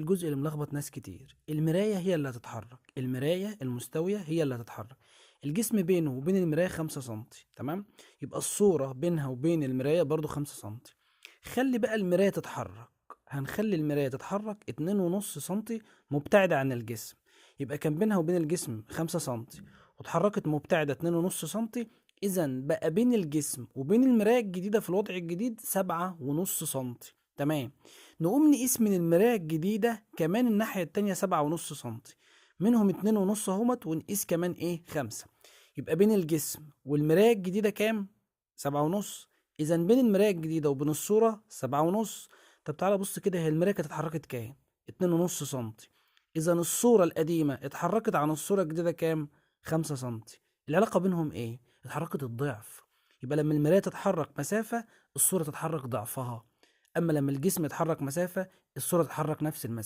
الجزء اللي ملخبط ناس كتير. المراية هي اللي هتتحرك، المراية المستوية هي اللي هتتحرك. الجسم بينه وبين المراية 5 سنتي، تمام؟ يبقى الصورة بينها وبين المراية برضو 5 سنتي. خلي بقى المراية تتحرك، هنخلي المراية تتحرك 2.5 سنتي مبتعدة عن الجسم. يبقى كان بينها وبين الجسم 5 سنتي واتحركت مبتعدة 2.5 سنتي. إذا بقى بين الجسم وبين المراية الجديدة في الوضع الجديد 7.5 سنتي، تمام؟ نقوم نقيس من المراية الجديدة كمان الناحية التانية 7.5 سنتي، منهم 2.5 اهمت، ونقيس كمان ايه 5. يبقى بين الجسم والمراية الجديدة كام؟ 7.5. إذا بين المراية الجديدة وبين الصورة 7.5. طب تعالى بص كده، هي المراية كانت اتحركت كام؟ 2.5 سنتي. إذا الصورة القديمة اتحركت عن الصورة الجديدة كام؟ 5 سنتي. العلاقة بينهم ايه؟ اتحركت الضعف. يبقى لما المراية تتحرك مسافة، الصورة تتحرك ضعفها. اما لما الجسم يتحرك مسافة، الصورة تتحرك نفس المسافة.